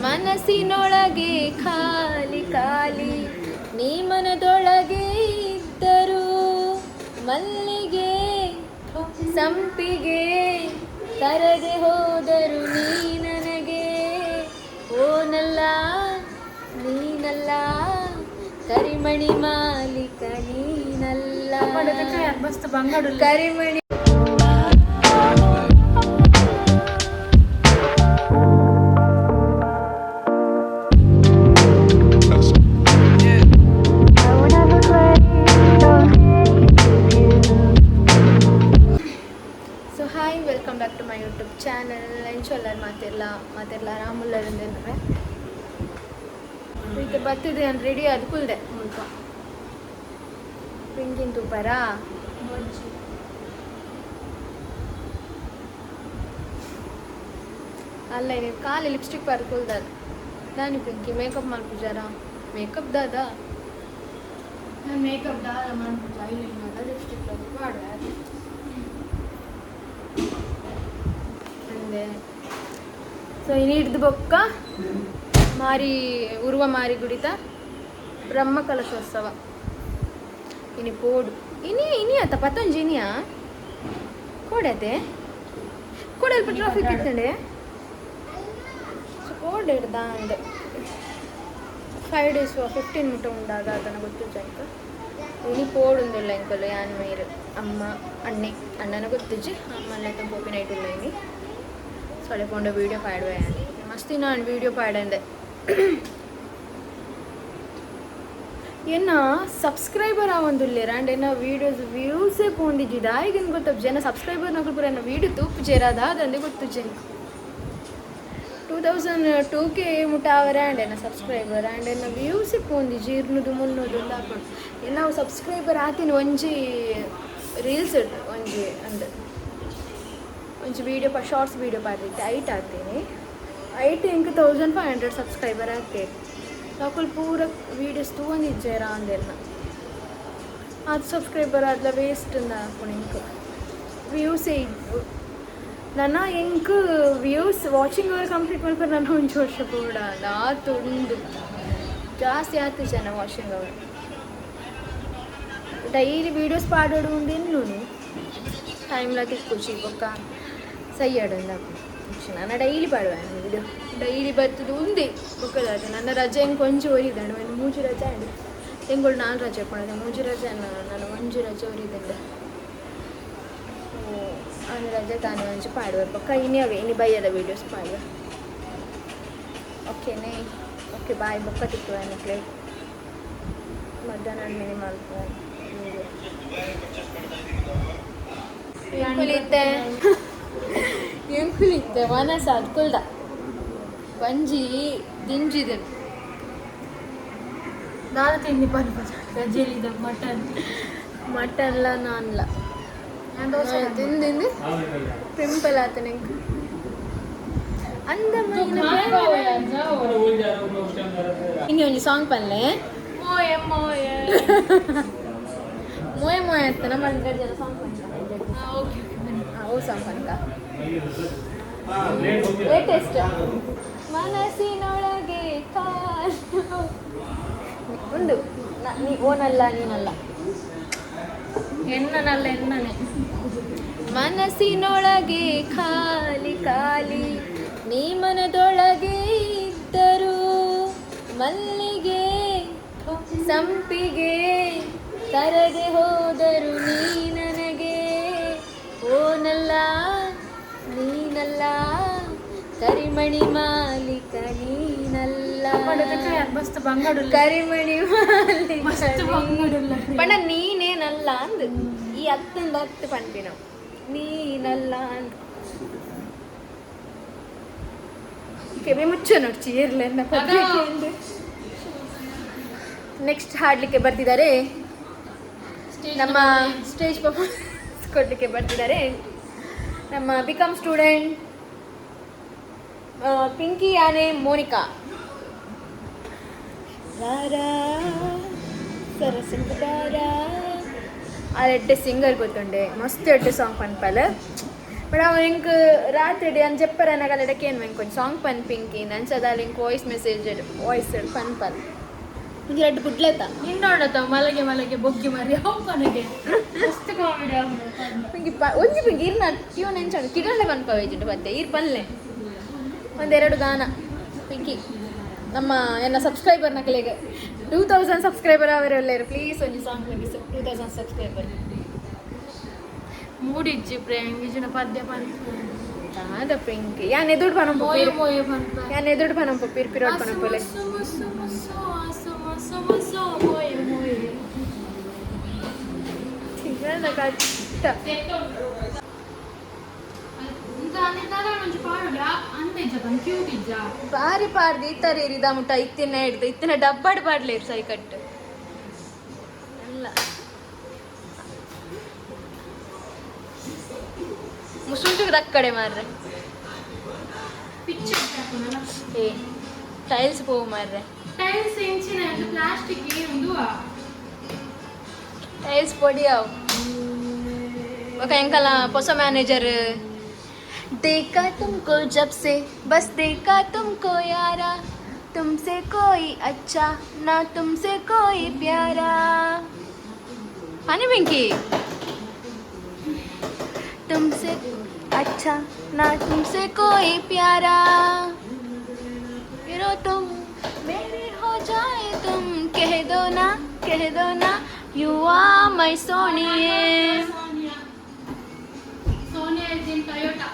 ಮನಸ್ಸಿನೊಳಗೆ ಖಾಲಿ ಖಾಲಿ ನೀ ಮನದೊಳಗೆ ಇದ್ದರು ಮಲ್ಲಿಗೆ ಸಂಪಿಗೆ ತರದೆ ಹೋದರು ನೀ ನನಗೆ ಓನಲ್ಲ ನೀನಲ್ಲ ಕರಿಮಣಿ ಮಾಲೀಕ ನೀನಲ್ಲ ಕರಿಮಣಿ welcome back to my YouTube channel ಎಂಚೊಲ್ಲರ್ ಮಾತೆಲ್ಲ ರಾಮುಲ್ಲರಿಂದೇನೆ ಈಗ ಬರ್ತಿದ್ದೆ ನಾನು ರೆಡಿ ಅದು ಕುಲ್ದೆ ಮುಲ್ಪ ಪಿಂಕಿನ್ ತೂಪರಾ ಅಲ್ಲ ನೀವು ಕಾಲಿ ಲಿಪ್ಸ್ಟಿಕ್ ಬಾರ್ ಕುಲ್ದದ ನಾನು ಪಿಂಕಿ ಮೇಕಪ್ ಮಾಡ್ಪುಜಾರ ಮೇಕಪ್ ದಾದ ನಾನು ಮೇಕಪ್ ದಾದ ಮಾಡ್ಪುಜ ಐಲೈನರ್ ಲಿಪ್ಸ್ಟಿಕ್ ಬಾಡ ಸೊ ಇನ್ನು ಹಿಡ್ದು ಬೊಕ್ಕ ಮಾರಿ ಉರುವ ಮಾರಿ ಗುಡಿತ ಬ್ರಹ್ಮ ಕಲಶೋತ್ಸವ ಇನಿ ಪೋಡು ಇನಿ ಆತ ಪತಂಜಿ ಇನಿಯಾ ಕೋಡತೆ ಕೋಡಲ್ಪ ಟ್ರಾಫಿಕ್ ಇತ್ತಂಡೆ ಸೊ ಕೋಡ್ ಹಿಡ್ದ ಅಂದೆ 5 days 15 minutes ಉಂಡಾಗ ಅದನ್ನು ಗೊತ್ತು ಜಾಯ್ಕ ಇನಿ ಪೋಡುಂದಿಲ್ಲ ಇಂಕಲು ಯಾನ್ ಮೈರು ಅಮ್ಮ ಅಣ್ಣನ ಗೊತ್ತಿಜ್ಜಿ ಅಮ್ಮಲ್ಲ ಪೋಪಿ ನೈಟ್ ಇಲ್ಲ ಇನಿ ಸೊಳ್ಳೆ ಪೋಂಡ ವೀಡಿಯೋ ಪಾಡುವೆ ಮಸ್ತಿ ನಾನು ವೀಡಿಯೋ ಪಾಡಂದೆ ಎನ್ನ ಸಬ್ಸ್ಕ್ರೈಬರ್ ಆವೊಂದುಲ್ಲೇರ ಆ್ಯಂಡ್ ಎನ್ನ ವೀಡಿಯೋಸ್ ವ್ಯೂಸೇ ಪೋಂದಿದ್ದಿದ ಈಗಿನ ಗೊತ್ತ ಜನ ಸಬ್ಸ್ಕ್ರೈಬರ್ ನಗಲು ಪೂರ ಎನ್ನ ವೀಡಿಯೋ ತೂಪು ಜೇರಾದ ಅದಂದೆ ಗೊತ್ತು ಜನ 2002K ಮುಟ್ಟಾವರ ಆ್ಯಂಡ್ ಎನ್ನ ಸಬ್ಸ್ಕ್ರೈಬರ್ ಆ್ಯಂಡ್ ಎನ್ನ ವ್ಯೂಸೇ ಪೋಂದಿ ಜೀರ್ನದು ಮುನ್ನೋದು ಒಂದು ಹಾಕೊಂಡು ನಾವು ಸಬ್ಸ್ಕ್ರೈಬರ್ ಆತೀನಿ ಒಂಜಿ ರೀಲ್ಸ್ ಒಂಜಿ ಅಂದ್ ಒಂಚು ವೀಡಿಯೋ ಶಾರ್ಟ್ಸ್ ವೀಡಿಯೋ ಪಾಡ್ದಿತ್ತೆ ಐಟ್ ಆಗ್ತೀನಿ ಐಟ್ ಇಂಕ 1500 ಸಬ್ಸ್ಕ್ರೈಬರ್ ಆಗ್ತೇವೆ ಸಾಕುಲ್ ಪೂರ ವೀಡಿಯೋಸ್ ತೂಂದಿಜ್ಜೇರ ಅಂದೆಲ್ಲ ಅದು ಸಬ್ಸ್ಕ್ರೈಬರ್ ಆದ್ಲ ವೇಸ್ಟ್ ಹಾಕೊಂಡು ಇಂಕ ವ್ಯೂಸೇ ಇದ್ದು ನನ್ನ ಇಂಕ ವ್ಯೂಸ್ ವಾಚಿಂಗ್ ಅವರ್ ಕಂಪ್ಲೀಟ್ ಮಾಡ್ಕೊಂಡು ನಾನು ಒಂಚು ವರ್ಷ ಕೂಡ ಆತು ಉಂಡು ಜಾಸ್ತಿ ಆಯ್ತು ಜನ ವಾಚಿಂಗ್ ಅವರ್ ಡೈಲಿ ವೀಡಿಯೋಸ್ ಪಾಡೋಡು ಉಂಡು ಇನ್ನೂ ಟೈಮ್ಲಾಗಿ ಖುಷಿ ಬೊಕ್ಕ ಸೈಯಡಂದ ನಾನು ಡೈಲಿ ಪಾಡುವೆ ವೀಡಿಯೋ ಡೈಲಿ ಬರ್ತದೆ ಉಂದೆ ಬೊಕ್ಕದಾದ ನನ್ನ ರಜೆ ಹೆಂಗೆ ಕೊಂಚ ಒರಿದಂಡು ಒಂದು 3 ರಜೆ ಆಡಿ ಹೆಂಗಳು 4 ರಜೆ ಕೊಡೋದು 3 ರಜೆ ನಾನು 1 ರಜೆ ಒರಿದಂಡೆ ಅವನ ರಜೆ ತಾನೇ ಒಂಚು ಪಾಡುವೆ ಪಕ್ಕ ಇನ್ನವೇ ಇನ್ನು ಬೈಯದ ವೀಡಿಯೋಸ್ ಪಾಡುವೆ ಓಕೆನೇ ಓಕೆ ಬಾಯ್ ಬೊಕ್ಕ ತಿಕ್ಕುವೆ ಅನ್ನಕ್ಲೆ ಮಧ್ಯಾಹ್ನ ಮಿನಿ ಮಾಡ್ತೇವೆ ಕುಲಿತೆ ಏನು ಕುಲಿತೆ ಮನಸ್ಸು ಅದು ಕುಲ್ದ ಬಂಜಿ ದಿಂಜಿದೆ ನಾನು ತಿಂಡಿ ರಜೆಯಲ್ಲಿದ್ದ ಮಟನ್ಲ ನಾನ್ಲ ತಿಂದು ಪಿಂಪಲ್ ಆತ ನಂಗೆ ಅಂದ ಇನ್ನು ಒಂದು ಸಾಂಗ್ ಪನ್ಲೆ ಮೋಯ ಮೋಯ ಮೋಯ ಮೋಯ ಅಂತ ನಮ್ಮ ಜನ ಸಾಂಗ್ ಪನ್ಕ ಓಕೆ ಓ ಸಾಂಗ್ ಪನ್ಕ ಲೇಟೆಸ್ಟ್ ಮನಸ್ಸಿನೊಳಗೆ ಉಂಡು ನೀ ಓನಲ್ಲ ನೀನಲ್ಲ ಎಣ್ಣನಲ್ಲ ಎಣ್ಣನೆ ಮನಸ್ಸಿನೊಳಗೆ ಖಾಲಿ ಖಾಲಿ ನೀ ಮನದೊಳಗೆ ಇದ್ದರು ಮಲ್ಲಿಗೆ ಸಂಪಿಗೆ ತರದೆ ಹೋದರು ನೀ ನನಗೆ ಓನಲ್ಲ ನೀನಲ್ಲ ಕರಿಮಣಿ ಮಾಲೀಕ ನೀನಲ್ಲ ಕರಿಮಣಿ ಮಾಲೀಕ ಪಂಡ ನೀನೇನಲ್ಲ ಅಂದ್ ಈ 10 ಪಂಪಿ ನಾವು ನೀನಲ್ಲ ಅಂದ್ ಕೆಬೆ ಮುಚ್ಚ ನೋಡ್ಚಿ ಇರ್ಲೆನ್ನ ನೆಕ್ಸ್ಟ್ ಹಾಡ್ಲಿಕ್ಕೆ ಬರ್ತಿದ್ದಾರೆ ನಮ್ಮ ಸ್ಟೇಜ್ ಪರ್ಫಾರ್ಮೆನ್ಸ್ ಕೊಡಲಿಕ್ಕೆ ಬರ್ತಿದ್ದಾರೆ ನಮ್ಮ ಬಿಕಮ್ ಸ್ಟೂಡೆಂಟ್ ಪಿಂಕಿ ಆನೆ ಮೋನಿಕಾ ಸರಸಿಂಗಾರ ಆ 2 ಸಿಂಗರ್ ಗೊತ್ತುಂಡೆ ಮಸ್ತ್ 2 ಸಾಂಗ್ ಪನ್ಪಲ್ బట్ అవి ఇంక రాత్రి అని చెప్పారన్న కలడకి నేను ఇంకొంచెం సాంగ్ పని పింకి నన్ను చదాలి ఇంక వాయిస్ మెసేజ్ వాయిస్ పని పని ఇంక రెండు గుడ్లేత ಇನ್ನೊಂಡತ ಮಲಗೆ ಬೊಗ್ಗಿ ಮರಿ ಹೋಗ್ಕೊನಗೆ ಮಸ್ತ್ ಕಾಮಿಡಿ ಪಿಂಕಿ ಒಂಜಿ ಪಿಂಕಿ ಇರ್ನ ಟ್ಯೂ ನೆಂಚಾಡು ಕಿಡಂಡೆ ಪನ್ಪವೇಜಿಟ್ಟು ಮತ್ತೆ ಇರ್ ಪಲ್ಲೆ ಒಂದೆರಡು ಗಾನ ಪಿಂಕಿ ನಮ್ಮ ಎನ್ನ ಸಬ್ಸ್ಕ್ರೈಬರ್ ನಕಲೆಗೆ 2000 ಸಬ್ಸ್ಕ್ರೈಬರ್ ಅವರೆಲ್ಲರು ಪ್ಲೀಸ್ ಒಂಜಿ ಸಾಂಗ್ ಮುಗಿಸು 2000 ಸಬ್ಸ್ಕ್ರೈಬರ್ ಮೂಡಿಜ್ಜಿ ಪ್ರೇಂಗಿಜಿನ ಪದ್ಯ ಪನ್ ಅದ ಪಿಂಕಿ ಯಾನ್ ಎದುಡು ಪನಂ ಮೋಯ ಮೋಯ ಪನ್ಪ ಯಾನ್ ಎದುಡು ಪನಂ ಪಿರ್ ಪಿರೋಡ್ ಪನಂ ಪೊಲೆ ಮೋಯ ಮೋಯ ತಿಂಗಳ ಕಷ್ಟ ಬಾರಿ ಪಾಡ್ದು ಈ ತರ ಇರಿದ ಮುಟ್ಟ ಇತ್ತಿನ ಹಿಡ್ದು ಇತ್ತಿನ ಡಬ್ಬಡ್ ಪಾಡ್ಲೇ ಸೈ ಕಟ್ಟು ಎಲ್ಲ ಮುಸುಂಟಿಗೆ ದಕ್ಕಡೆ ಮಾರ್ರೆ ಏ ಟೈಲ್ಸ್ ಪೋವು ಮಾರ್ರೆ ಟೈಲ್ಸ್ ಎಂಚಿನ ಪ್ಲಾಸ್ಟಿಕ್ ಒಂದು ಟೈಲ್ಸ್ పొడియావు ఒక ఎంకల పొస మేనేజర్ देखा तुमको जब से बस देखा तुमको यारा तुमसे कोई अच्छा ना तुमसे कोई प्यारा हनी पिंकी तुमसे अच्छा ना तुमसे कोई प्यारा फिरो तुम मेरे हो जाए तुम कह दो ना यू आर माय सोनिए सोनिया इज इन टोयोटा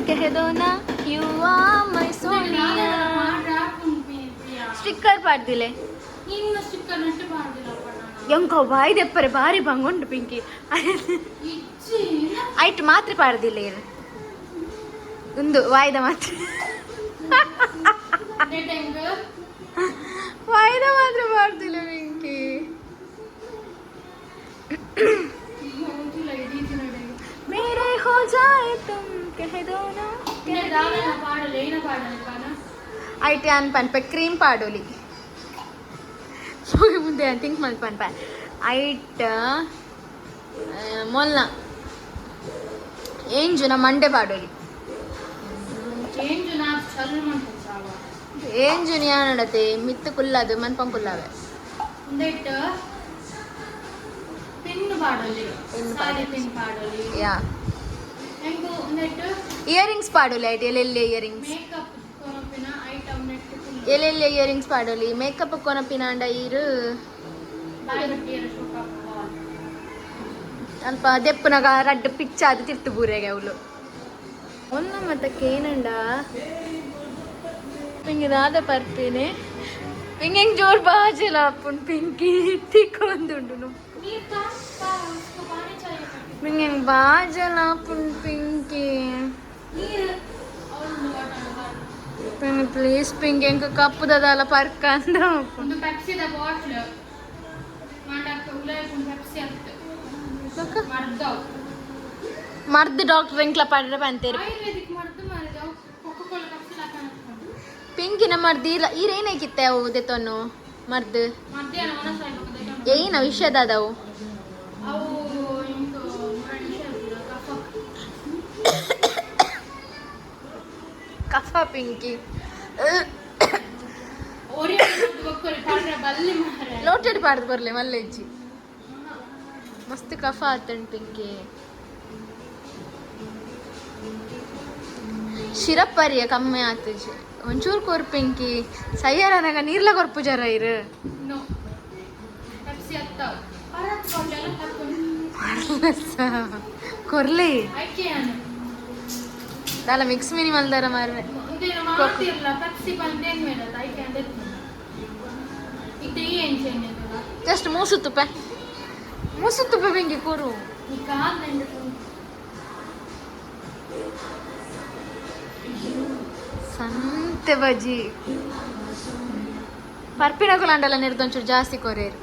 कह दो ना यू आर माय सोनिया ಸ್ಟಿಕ್ಕರ್ ಪಾಡ್ದಿಲೆ ಇನ್ನು ಸ್ಟಿಕ್ಕರ್ ನಟ್ಟು ಮಾಡಿಲ್ಲಪ್ಪ ನಾನು ಎಂಕೋ ಬಾಯ್ ದೆಪ್ಪರೆ ಬಾರಿ ಬಂಗುಂಡು ಪಿಂಕಿ ಇಚ್ಚಿ ಐಟ್ ಮಾತ್ರ ಪಾಡ್ದಿಲ್ಲ ಇರು ಒಂದು ವಾಯ್ದ ಮಾತ್ರ ನೆಟೆಂಗ್ ವಾಯ್ದ ಮಾತ್ರ ಪಾಡ್ದಿಲ್ಲ ಪಿಂಕಿ ಹೋಗಿಲ್ಲ ಇಡೀ ದಿನಡೆ ಮೇರೆ ಹೋ ಜಾಯೆ ತುಮ್ ಕಹ ದೋ ನಾ ನೆ ದಾವನ ಪಾಡಲೆ ಏನ ಪಾಡಲೆ ಪಾನ ಐಟ್ ಅನ್ ಪನ್ಪೆ ಕ್ರೀಮ್ ಪಾಡೋಲಿ ಮುಂದೆ ಥಿಂಕ್ ಮಾಡಿ ಪನ್ಪ ಐಟ್ ಮೊಲ್ನ ఏంజున మండే పాడోలి ಚೇಂಜ್ ನಾ ಚಲ್ ಮಾಡ್ತೀನಿ ಸಾವ ఏంజుని అనడತೆ ಮಿತ್ತು ಕುಲ್ಲದು ಮನ್ಪಂ ಕುಲ್ಲವೆ ಒಂದೆಟ್ ಪಿನ್ ಪಾಡಲಿ ಪಿನ್ ಸಾರಿ ಪಿನ್ ಪಾಡಲಿ ಯಾ ಹೆಂಗು ಒಂದೆಟ್ ಇಯರಿಂಗ್ಸ್ ಪಾಡೋಲಿ ಐಟ್ ಎಲ್ಲೆಲ್ಲಿ ಇಯರಿಂಗ್ಸ್ ಮೇಕಪ್ ಕೊನಪಿನ ಐಟಮ್ ನೆಟ್ ಫುಲ್ ಎಲ್ಲೆಲ್ಲಿ ಇಯರಿಂಗ್ಸ್ ಪಾಡೋಲಿ ಮೇಕಪ್ ಕೊನಪಿನ ಅಂಡ ಇರು ಬಾಯಿಗಟ್ಟಿಯರ ಶೋಕಪ್ಪ ಅಲ್ಪ ದೆಪ್ಪನಗ ರಡ್ಡು ಪಿಚ್ಚಾದ ತಿರ್ತು ಬೂರೆಗೆ ಅವಳು ಒನ್ನ ಮತ್ತಕ್ಕೆ ಏನಂಡ ಪಿಂಗಿ ರಾಧ ಪರ್ಪಿನೆ ಪಿಂಗಿ ಹೆಂಗ್ ಜೋರ್ ಬಾಜಿಲ್ಲ ಅಪ್ಪನ್ ಪಿಂಕಿ ತಿಕ್ಕೊಂದುಂಡು ನೀರ್ ತಾಸ್ತಾ ಉಸ್ಕೋ ಪಾನಿ ಚಾಹಿಯೆ ಪಿಂಗಿ ಹೆಂಗ್ ಬಾಜಲ್ಲ ಅಪ್ಪನ್ ಪಿಂಕಿ ನೀರ್ ಅವಳು ವಾಟರ್ ಪಿಂಗಿ ಪ್ಲೀಸ್ ಪಿಂಗಿ ಹೆಂಗ್ ಕಪ್ಪುದಲ್ಲ ಪರ್ಕ ಅಂದ ಒಂದು ಪೆಪ್ಸಿದ ಬಾಟ್ಲ್ ಮಾಡಕ್ಕೆ ಉಳ್ಳಾಕೊಂಡು ಪೆಪ್ಸಿ ಅಂತ ಮರ್ದವ್ ಮರ್ದು ಡಾಕ್ಟರ್ ಎಂಕ್ಲ ಪಡ್ರೆ ಬಂತೇರಿ ಆಯುರ್ವೇದಿಕ್ ಮರ್ದು ಮಾಡಿದವು ಕೊಕೊ ಕೋಲಾ ಪೆಪ್ಸಿ ಹಾಕೊಂಡು ಪಿಂಕಿನ ಮರ್ದು ಇಲ್ಲ ಈರೇನೈಕಿತ್ತೆ ಅವು ದೆತ್ತೊನ್ನು ಮರ್ದು ಮಧ್ಯಾಹ್ನ ಒಣ ಸಾಯ್ಬೇಕು ಏನ ವಿಷಯದ ಅದಾವು ಅವು ಇಂಟು ಮನುಷ್ಯ ಕಫ ಕಫ ಪಿಂಕಿ ಓರಿ ಬಕ್ಕರಿ ಪಾಡ್ರೆ ಬಲ್ಲಿ ಮಾರೆ ಲೋಟೆಡ್ ಪಾಡ್ದು ಬರ್ಲೆ ಮಲ್ಲೆಜ್ಜಿ ಮಸ್ತ್ ಕಫ ಆತನ್ ಪಿಂಕಿ ಶಿರಪ್ಪರಿಯ ಕಮ್ಮಿ ಆತಜಿ ಒಂಚೂರು ಕೊರ್ ಪಿಂಕಿ ಸಯ್ಯಾರನಾಗ ನೀರ್ಲ ಕೊರ್ಪು ಜರ ಇರು ನೋ ಪೆಪ್ಸಿ ಅತ್ತವ ಪರತ್ ಬಾಟ್ಲೆಲ್ಲ ಹಾಕೊಂಡು ಕೊರ್ಲಿ ಐಕೆ ಅನ್ನು ದಾಲ ಮಿಕ್ಸ್ ಮಿನಿಮಲ್ ದರ ಮಾರ್ರೆ ಇದೇನು ಮಾಡ್ತಿರಲ್ಲ ಪೆಪ್ಸಿ ಬಂದೇನ್ ಮೇಡಲ್ಲ ಐಕೆ ಅಂದ್ರೆ ಇದು ಏನ್ ಚೇಂಜ್ ಅಂತಲ್ಲ ಜಸ್ಟ್ ಮೂಸು ತುಪ್ಪ ಪಿಂಕಿ ಕೊರು ಈ ಕಾಲ್ ನೆಂಡು ಸಂತೆ ಬಜ್ಜಿ ಪರ್ಪಿನ ಕುಲಾಂಡಲ್ಲ ನಿರ್ದೊಂಚೂರು ಜಾಸ್ತಿ ಕೊರೇರು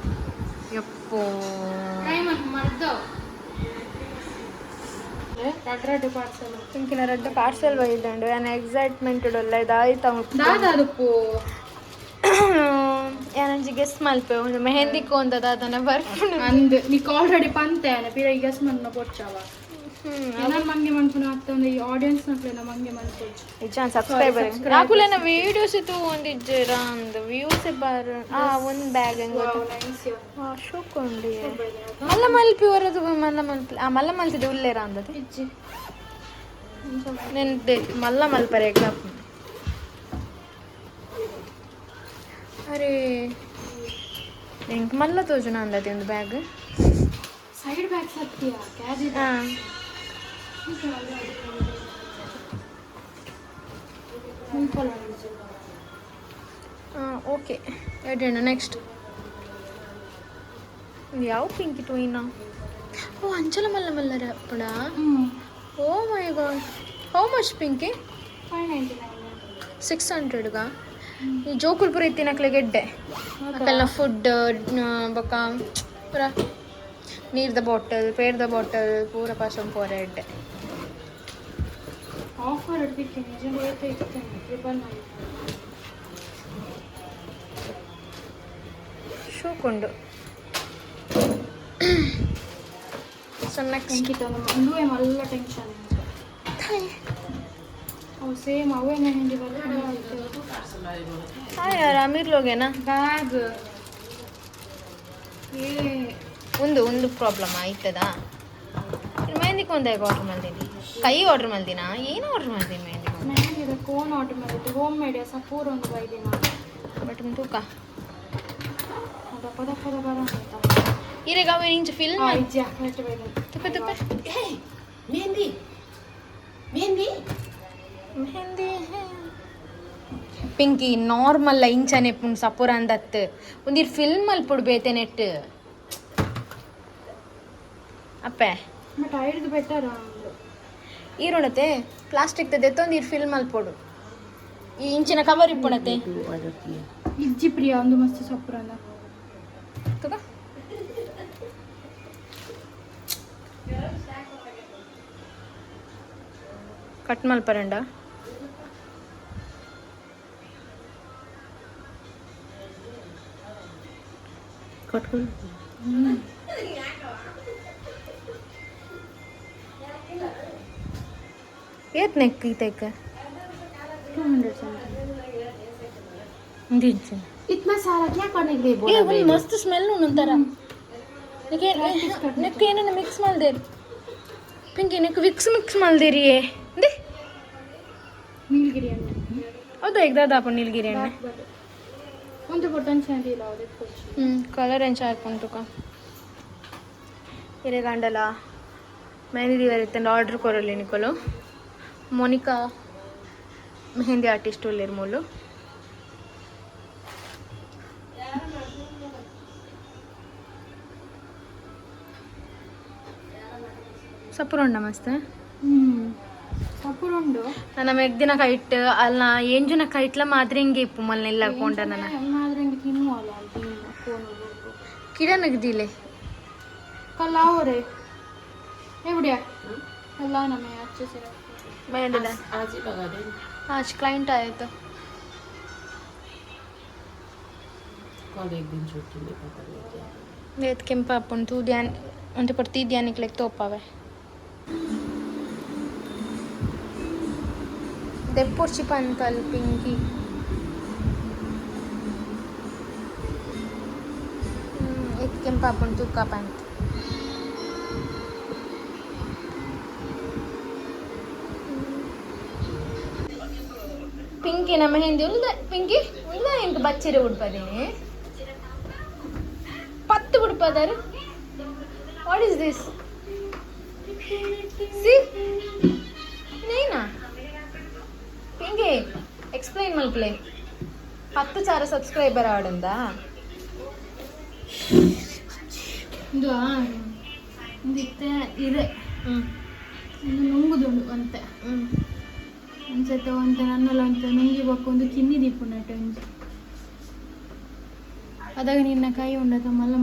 ಯಪ್ಪೋ ಟೈಮ್ ಅಂತ ಮರ್ದವ್ ರಡ್ಡು ಪಾರ್ಸಲ್ ಪಿಂಕಿನ ರೆಡ್ ಪಾರ್ಸೆಲ್ ಒಯ್ದಂಡು ಏನ ಎಕ್ಸೈಟ್ಮೆಂಟ್ ಒಳ್ಳೆ ಇದಾಯ್ತಾ ದಾದಾದಪ್ಪು ಏನಂಜಿ ಗೆಸ್ ಮಲ್ಪೆ ಒಂದು ಮೆಹಂದಿ ಕೋಂದದ ಅದನ್ನ ಬರ್ಪುಣು ಅಂದ್ ನೀಕ್ ಆಲ್ರೆಡಿ ಪಂತೆ ಪಿರ ಗೆಸ್ ಮನ್ನ ಪೊಚ್ಚಾವ ಏನಾರು ಮಂಗೆ ಮನ್ಪುನ ಆಗ್ತಂದ್ರೆ ಈ ಆಡಿಯನ್ಸ್ ನಕ್ಲೆನ ಮಂಗೆ ಮನ್ಪೋಚು ಇಜ್ಜಾನ್ ಸಬ್ಸ್ಕ್ರೈಬರ್ ನಾಕುಲೆನ ವೀಡಿಯೋಸ್ ಇತ್ತು ಒಂದಿಜ್ಜರ ಅಂದ್ ವ್ಯೂಸ್ ಬಾರ್ ಒಂದು ಬ್ಯಾಗ್ ಹೆಂಗ್ ಶೋಕೊಂಡಿ ಮಲ್ಲ ಮಲ್ಪಿ ಹೊರದು ಮಲ್ಲ ಮಲ್ತಿದೆ ಉಲ್ಲೇರ ಅಂದದೆ ಇಜ್ಜಿ ನೆನ್ದೆ ಮಲ್ಲ ಮಲ್ಪರೆ ಎಗ್ಲಾಪ್ ಅರೆ ಎಂಕ್ ಮಲ್ಲ ತೋಜುನ ಅಂದದೆ ಒಂದು ಬ್ಯಾಗ್ ಸೈಡ್ ಬ್ಯಾಗ್ ಸತ್ಯ ಕ್ಯಾರಿ ಹಾಂ ಓಕೆ ಎಡೋಣ ನೆಕ್ಸ್ಟ್ ಯಾವ ಪಿಂಕಿ ಟೋಯಿನ ಓ ಅಂಚಲ ಮಲ್ಲ ಮಲ್ಲರ ಪುಣ ಓ ಮೈ ಗಾಡ್ ಹೌ ಮಚ್ ಪಿಂಕಿ 600ಗ ಈ ಜೋಕುಲ್ಪುರ ಇತ್ತಿನಕ್ಲೆ ಗೆಡ್ಡೆ ಅಕಲ್ನ ಫುಡ್ ಬೊಕ್ಕ ಪೂರ ನೀರ್ದ ಬಾಟಲ್ ಪೇರ್ದ ಬಾಟಲ್ ಪೂರ ಪಾಸಂ ಪೂರ ಎಡ್ಡೆ ಆಫರ್ ಇಡ್ತೀನಿ ನಿಜ ಟ್ರಿಬಲ್ ಶೋಕೊಂಡು ಸಣ್ಣಕ್ಕೆ ಅಂಕಿತ ಒಂದುವೇ ಮಲ್ಲ ಟೆನ್ಷನ್ ಅವು ಸೇಮ್ ಅವೇ ಮೆಹಂದಿ ಹಾಂ ಯಾರು ಅಮೀರ್ ಲೋಗೇನಾ ಬ್ಯಾಗ್ ಒಂದು ಪ್ರಾಬ್ಲಮ್ ಆಯ್ತದಾ ಮೆಹಂದಿಗೆ ಒಂದೇ ಆರ್ಡ್ರ್ ಮಾಡ್ತೀನಿ ಕೈ ಆರ್ಡ್ರ್ ಮಾಡ್ತೀನಾ ಏನು ಆರ್ಡ್ರ್ ಮಾಡ್ತೀನಿ ಮೆಹಂದಿ ಕೋನ್ ಆರ್ಡರ್ ಮಾಡಿದ್ದು ಹೋಮ್ ಮೇಡ್ ಸಪೂರ್ ಒಂದು ಬೈದಿನ ಬಟ್ ತೂಕ ದಪ್ಪ ದಪ್ಪದ ಬರ ಈಗ ಅವ ಇಂಚು ಫಿಲ್ಮ್ ತುಪ್ಪ ತುಪ್ಪ ಮೆಹಂದಿ ಮೆಹಂದಿ ಮೆಹಂದಿ ಪಿಂಕಿ ನಾರ್ಮಲ್ ಇಂಚನೆ ಪುಣ್ ಸಪೂರ ಅಂದತ್ ಒಂದಿರ್ ಫಿಲ್ಮ್ ಅಲ್ಲಿ ಪುಡ್ಬೇತೆ ನೆಟ್ ಅಪ್ಪೆ ಬಟ್ ಐಡ್ದು ಬೆಟರ್ ಈರುಣತೆ ಪ್ಲಾಸ್ಟಿಕ್ ತೆತ್ತೊಂದಿರ್ ಫಿಲ್ಮ್ ಅಲ್ಲಿ ಪೊಡು ಈ ಇಂಚಿನ ಕವರ್ ಇಪ್ಪುಣತೆ ಇಜ್ಜಿ ಪ್ರಿಯ ಒಂದು ಮಸ್ತ್ ಸಪೂರ ಅಂದ ತುಗ ಕಟ್ ಮಲ್ಪರಂಡ ಕಟ್ಕೊಂಡು ಏತ್ ನೆಕ್ ಈತೈಕ 200 समथिंग ಒಂದಿಂಚು इतना सारा क्या करने के लिए ಏ बोला ಒಂದು ಮಸ್ತ್ ಸ್ಮೆಲ್ ಒಂಥರ ನೆಕ್ ಏನನ್ನ ಮಿಕ್ಸ್ ಮಾಡ್ದೇರಿ ಪಿಂಕಿ ನೆಕ್ ಮಿಕ್ಸ್ ಮಾಡ್ದೇರಿ ದೇ ನೀಲಗಿರಿ ಎಣ್ಣೆ ಹೌದು ಎಗ್ದಾದಪ್ಪ ನೀಲಗಿರಿ ಎಣ್ಣೆ ಒಂದು ಪೊಟೆನ್ಷಿಯಲ್ ಇಲ್ಲ ಅದಕ್ಕೆ ಕಲರ್ ಎಂಚ ಹಾಕೊಂಡುಕ ಹಿರೇಗಂಡಲ ಮೆಹಂದಿ ದಿವರಿತ್ತಂಡ ಆರ್ಡರ್ ಕೊರಲಿ ನಿಕೊಲು ಮೋನಿಕಾ ಮೆಹಂದಿ ಆರ್ಟಿಸ್ಟ್ ಉಲ್ಲೇರ್ ಮೂಲು ಸಪುರ ಮಸ್ತ್ ಸಪೂರ್ ಉಂಡು ನನ್ನ ಮೆಗ್ದಿನ ಕೈಟ್ ಅಲ್ಲ ಎಂಜುನ ಕೈಟ್ಲ ಮಾತ್ರ ಹಿಂಗೆ ಇಪ್ಪು ಮಲ್ನೆಲ್ಲ ಹಾಕೊಂಡ ನನ್ನ ಏನಾದ್ರೆ ತಿನ್ನುವಲ್ಲ ಅಲ್ಲಿ ಕೋನು ಕಿಡ ನಗ್ದಿಲೆ कलावरे एवढ्या अल्लाह ना मैं अच्छे से ಮೆಹಂದಿನ आज ही लगा दे आज क्लाइंट आए तो कल एक दिन छुट्टी लेकर करेंगे वेद ಕೆಂಪ आपण तू ध्यान म्हणजे पडती ध्यान निकले तोपावे देपोरची पंतल पिंकी एक ಕೆಂಪ आपण तू का पंत पिंकी ना मेहंदी उल्दा पिंकी उल्दा इंक बच्चे उड़पदीनी पत्त उड़पदार व्हाट इज दिस सी नहीं ना पिंकी एक्सप्लेन मल्पले 10,000 सब्सक्राइबर आडंदा ಇದು ಒಂದಿತ್ತೆ ಇದೆ ಒಂದು ನುಂಗುದುಂಡು ಅಂತೆ ಅನ್ಸತ್ತೆ ಅಂತ ನನ್ನೆಲ್ಲ ಅಂತ ನುಂಗಿ ಬಕ್ಕೊಂದು ಕಿನ್ನಿ ದೀಪುಂಡ ಅದಾಗ ನಿನ್ನ ಕೈ ಉಂಡತ ಮಲ್ಲ